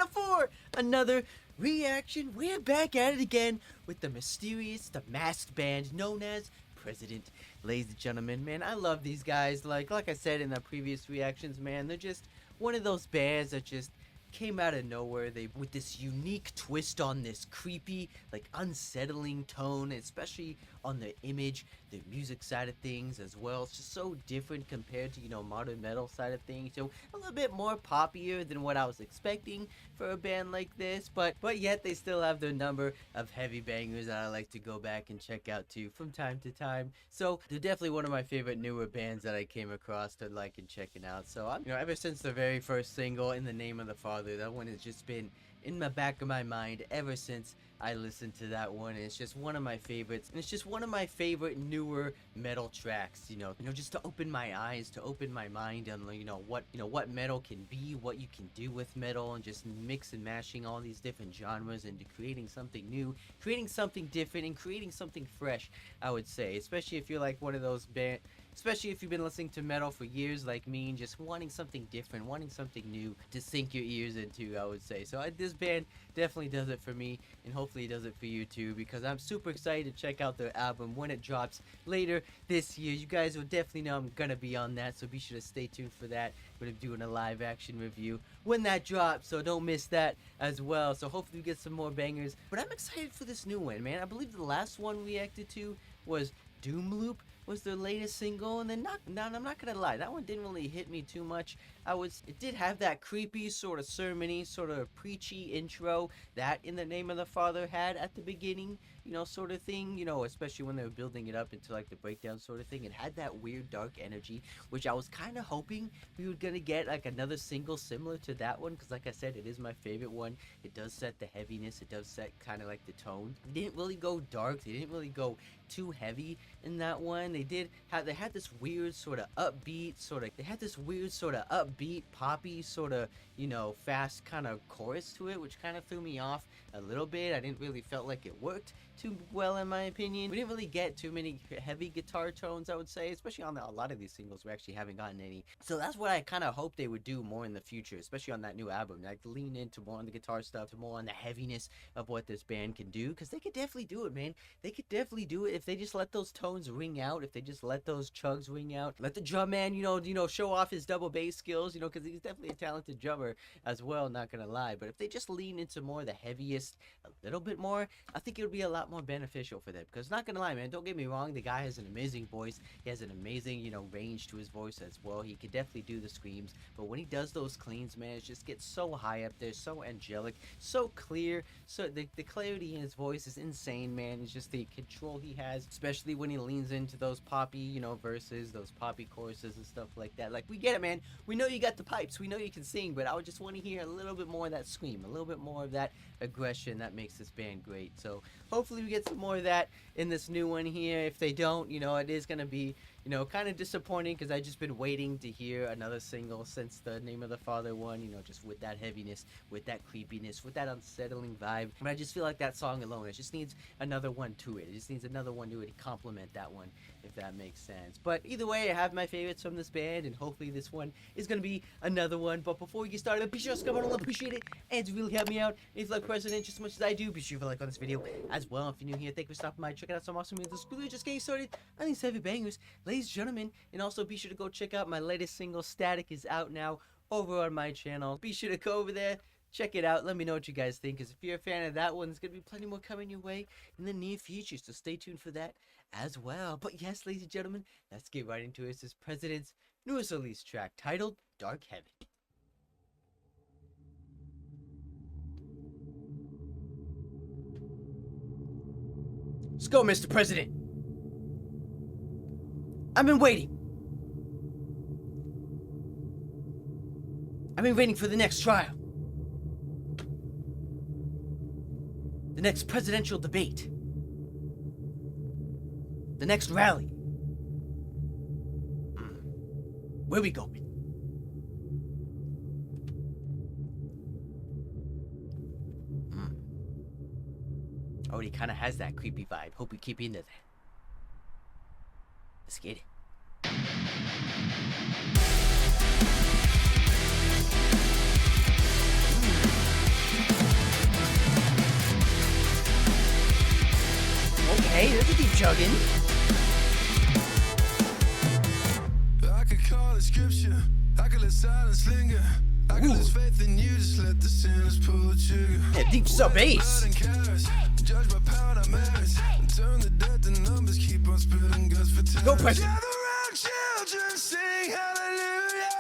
now for another reaction. We're back at it again with the masked band known as President. Ladies and gentlemen, man, I love these guys. Like I said in the previous reactions, man, they're just one of those bands that just came out of nowhere. They with this unique twist on this creepy, like unsettling tone, especially on the image, the music side of things as well. It's just so different compared to, modern metal side of things. So a little bit more poppier than what I was expecting for a band like this, but yet they still have their number of heavy bangers that I like to go back and check out too from time to time. So they're definitely one of my favorite newer bands that I came across to like and checking out. So I'm, ever since the very first single, In the Name of the Father, that one has just been in the back of my mind ever since I listened to that one. And it's just one of my favorites, and it's just one of my favorite newer metal tracks, just to open my eyes, to open my mind on what metal can be, what you can do with metal, and just mix and mashing all these different genres into creating something new, creating something different, and creating something fresh, I would say. Especially if you're like one of those especially if you've been listening to metal for years like me and just wanting something different, wanting something new to sink your ears into, I would say. So this band definitely does it for me, and hopefully it does it for you too, because I'm super excited to check out their album when it drops later this year. You guys will definitely know I'm gonna be on that, so be sure to stay tuned for that. We're gonna be doing a live action review when that drops, so don't miss that as well. So hopefully we get some more bangers, but I'm excited for this new one, man. I believe the last one we reacted to was Doom Loop, was their latest single, and then I'm not gonna lie, that one didn't really hit me too much. It did have that creepy, sort of sermony, sort of preachy intro that In the Name of the Father had at the beginning, sort of thing, especially when they were building it up into like the breakdown sort of thing. It had that weird dark energy, which I was kind of hoping we were gonna get like another single similar to that one, because like I said, it is my favorite one. It does set the heaviness, it does set kind of like the tone. They didn't really go dark, they didn't really go too heavy in that one. They had this weird sort of upbeat poppy sort of fast kind of chorus to it, which kind of threw me off a little bit. I didn't really felt like it worked too well, in my opinion. We didn't really get too many heavy guitar tones, I would say, especially on a lot of these singles. We actually haven't gotten any, so that's what I kind of hope they would do more in the future, especially on that new album, like lean into more on the guitar stuff, to more on the heaviness of what this band can do, because they could definitely do it, man. They could definitely do it if they just let those tones ring out, if they just let those chugs ring out, let the drum man show off his double bass skills, because he's definitely a talented drummer as well, not gonna lie. But if they just lean into more of the heaviest a little bit more, I think it would be a lot more beneficial for them. Because not gonna lie, man, don't get me wrong, the guy has an amazing voice, he has an amazing range to his voice as well. He could definitely do the screams, but when he does those cleans, man, it just gets so high up there, so angelic, so clear. So the clarity in his voice is insane, man. It's just the control he has, especially when he leans into those poppy verses, those poppy choruses and stuff like that. Like, we get it, man, we know you got the pipes, we know you can sing, but I would just want to hear a little bit more of that scream, a little bit more of that aggression that makes this band great. So hopefully we get some more of that in this new one here. If they don't, it is gonna be kind of disappointing, because I've just been waiting to hear another single since the Name of the Father one, just with that heaviness, with that creepiness, with that unsettling vibe. But I just feel like that song alone, it just needs another one to it. It just needs another one to it to complement that one, if that makes sense. But either way, I have my favorites from this band, and hopefully this one is going to be another one. But before we get started, be sure to subscribe, I appreciate it, and to really help me out. If you like President just as much as I do, be sure to like on this video as well. If you're new here, thank you for stopping by. Check out some awesome videos. Really just getting started on these heavy bangers, ladies and gentlemen. And also be sure to go check out my latest single, Static, is out now over on my channel. Be sure to go over there, check it out, let me know what you guys think, because if you're a fan of that one, there's going to be plenty more coming your way in the near future, so stay tuned for that as well. But yes, ladies and gentlemen, let's get right into it. This is President's newest release track, titled Dark Heaven. Let's go, Mr. President. I've been waiting. I've been waiting for the next trial. The next presidential debate. The next rally. Where we going? Already kind of has that creepy vibe. Hope we keep into that. Let's get it. Okay, there's a deep chugging. I could call it scripture. I could let silence linger. I could lose faith in you. Just let the sinners pull the trigger. Yeah, deep sub bass. Judge by power, not merits. Turn the dead to numbers. Keep on spilling guts for terror. Go, President. Gather round, children, sing hallelujah.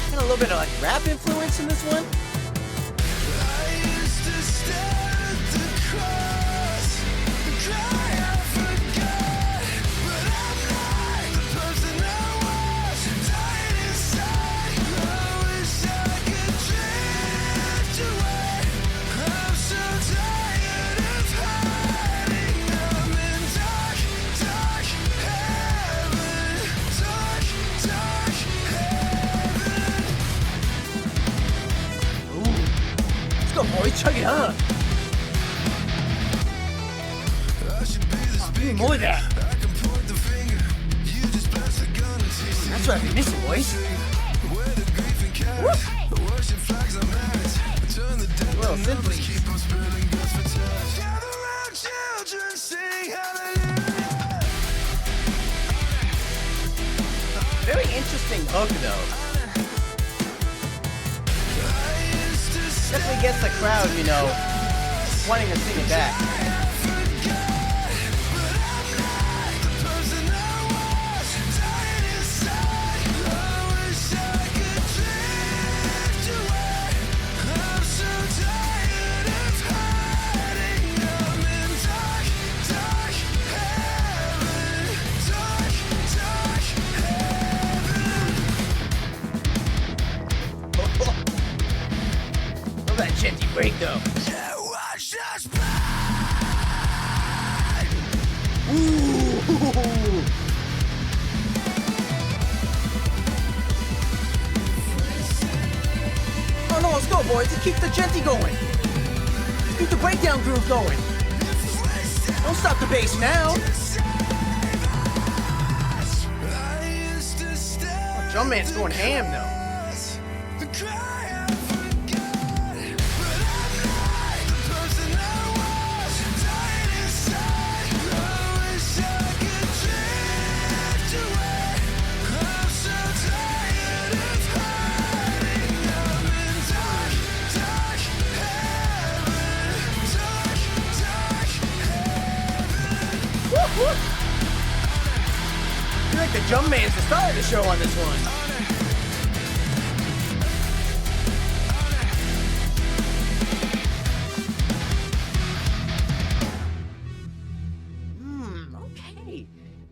And a little bit of like rap influence in this one. I used to stare at the cross and cry, I forgot. But I'm not the person I was, dying inside. I wish I could drift away. I'm so tired of hiding. I'm in dark, dark heaven. Dark, dark heaven. Ooh. Let's go, boys. Chug it up. I should be the Give me more of that. I can point the finger. You just bless the gun and teach That's what I've been missing, boys. where the grief and carrots. Worship flags on merits. Turn the dead Well, to numbers. simply. Keep on spilling guts for terror. Gather round, children, sing hallelujah. Very interesting hook, though. Definitely gets the crowd, you know, wanting to sing it back. Love that genty break, though. Ooh. Oh no, let's go, boys. Let's keep the genty going. Let's keep the breakdown groove going. Don't stop the bass now. Oh, Jumpman's going ham, though. I feel like the Jumpman's the star of the show on this one. Okay.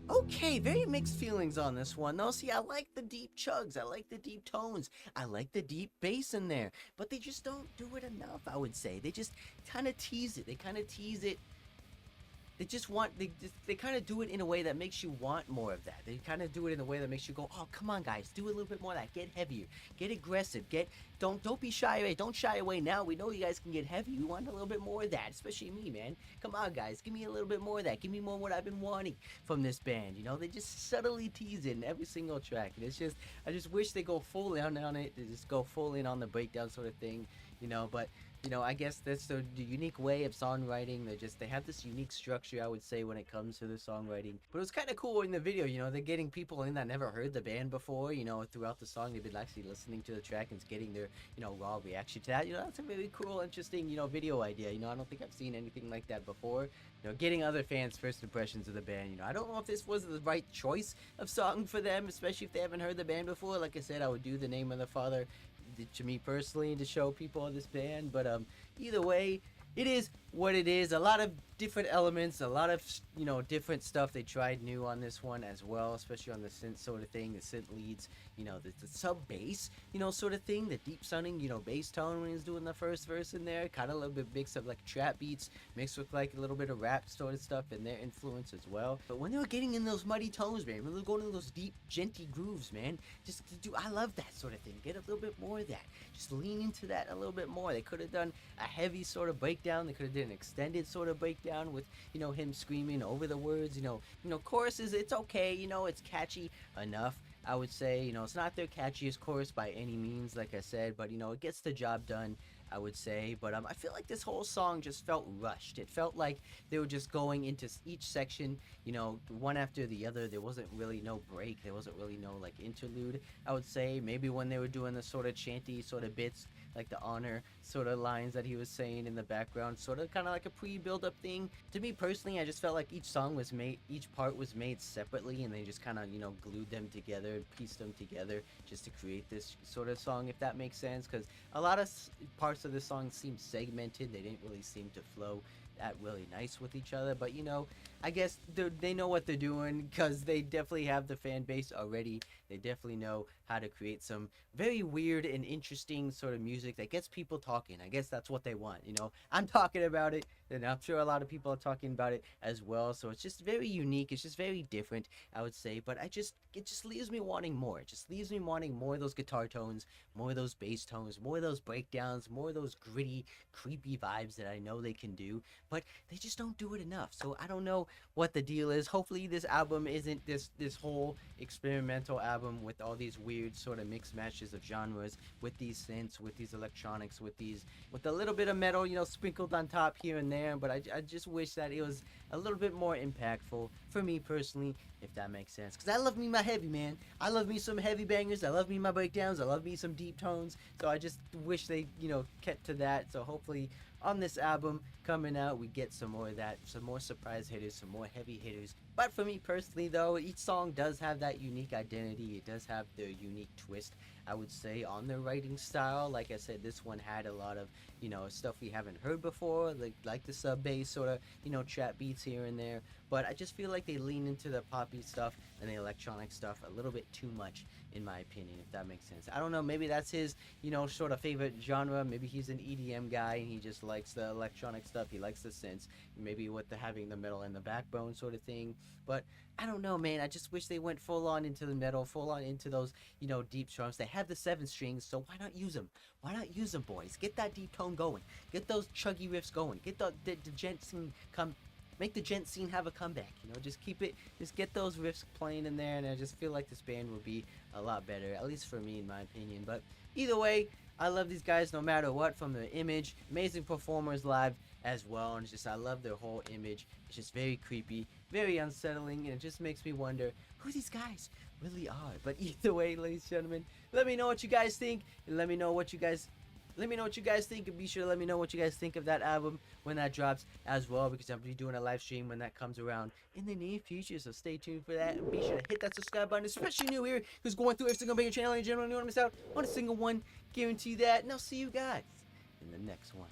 Okay, very mixed feelings on this one. Though, see, I like the deep chugs. I like the deep tones. I like the deep bass in there. But they just don't do it enough, I would say. They just kind of tease it. They kind of tease it. They kind of do it in a way that makes you want more of that. They kind of do it in a way that makes you go, oh, come on, guys, do a little bit more of that. Get heavier, get aggressive, don't be shy away. Don't shy away now. We know you guys can get heavy. We want a little bit more of that, especially me, man. Come on, guys, give me a little bit more of that. Give me more of what I've been wanting from this band. You know, they just subtly tease it in every single track. And I just wish they go full in on it. They just go full in on the breakdown sort of thing, you know, but you know, I guess that's the unique way of songwriting. They have this unique structure, I would say, when it comes to the songwriting. But it was kind of cool in the video, you know, they're getting people in that never heard the band before, you know, throughout the song. They've been actually listening to the track and getting their, you know, raw reaction to that. You know, that's a really cool, interesting, you know, video idea. You know, I don't think I've seen anything like that before. You know, getting other fans' first impressions of the band. You know, I don't know if this was the right choice of song for them, especially if they haven't heard the band before. Like I said, I would do The Name of the Father to me personally to show people this band, but either way, it is what it is. A lot of different elements, a lot of, you know, different stuff they tried new on this one as well, especially on the synth sort of thing, the synth leads, you know, the sub bass, you know, sort of thing, the deep sounding, you know, bass tone when he's doing the first verse in there, kind of a little bit mix of like trap beats mixed with like a little bit of rap sort of stuff and their influence as well. But when they were getting in those muddy tones, man, when they were going into those deep genty grooves, man, just I love that sort of thing. Get a little bit more of that. Just lean into that a little bit more. They could have done a heavy sort of breakdown. They could have done an extended sort of breakdown with, you know, him screaming over the words. You know, choruses, it's okay. You know, it's catchy enough. I would say, it's not their catchiest chorus by any means, like I said, but it gets the job done, I would say. But I feel like this whole song just felt rushed. It felt like they were just going into each section, one after the other. There wasn't really no break. There wasn't really no like interlude, I would say. Maybe when they were doing the sort of chanty sort of bits, like the honor sort of lines that he was saying in the background, sort of kind of like a pre-build-up thing. To me personally, I just felt like each part was made separately, and they just kind of glued them together, pieced them together, just to create this sort of song, if that makes sense. Because a lot of parts of the song seem segmented. They didn't really seem to flow that really nice with each other. But I guess they know what they're doing, because they definitely have the fan base already. They definitely know how to create some very weird and interesting sort of music that gets people talking. I guess that's what they want. I'm talking about it, and I'm sure a lot of people are talking about it as well. So it's just very unique. It's just very different, I would say. But it just leaves me wanting more. It just leaves me wanting more of those guitar tones, more of those bass tones, more of those breakdowns, more of those gritty, creepy vibes that I know they can do. But they just don't do it enough. So I don't know what the deal is. Hopefully this album isn't this whole experimental album with all these weird sort of mixed matches of genres, with these synths, with these electronics, with a little bit of metal, sprinkled on top here and there. But I just wish that it was a little bit more impactful for me personally, if that makes sense. Because I love me my heavy, man. I love me some heavy bangers. I love me my breakdowns. I love me some deep tones. So I just wish they kept to that. So hopefully on this album coming out, we get some more of that, some more surprise hitters, some more heavy hitters. But for me personally, though, each song does have that unique identity. It does have their unique twist, I would say, on their writing style. Like I said, this one had a lot of stuff we haven't heard before, like the sub bass sort of trap beats here and there. But I just feel like they lean into the poppy stuff and the electronic stuff a little bit too much, in my opinion, if that makes sense. I don't know, maybe that's his sort of favorite genre. Maybe he's an EDM guy and he just likes the electronic stuff. He likes the synths, maybe with having the metal and the backbone sort of thing. But I don't know, man. I just wish they went full on into the metal, full on into those deep strums. They have the 7 strings, so why not use them? Why not use them, boys? Get that deep tone going. Get those chuggy riffs going. Get the gent scene come. Make the gent scene have a comeback. Just keep it. Just get those riffs playing in there, and I just feel like this band will be a lot better, at least for me, in my opinion. But either way, I love these guys no matter what. From their image, amazing performers live as well, and I love their whole image. It's just very creepy, very unsettling, and it just makes me wonder who these guys really are. But either way, ladies and gentlemen, let me know what you guys think, and let me know what you guys think, and be sure to let me know what you guys think of that album when that drops as well, because I'll be doing a live stream when that comes around in the near future. So stay tuned for that, and be sure to hit that subscribe button, especially new here who's going through every single banger channel in general. You don't want to miss out on a single one. Guarantee that. And I'll see you guys in the next one.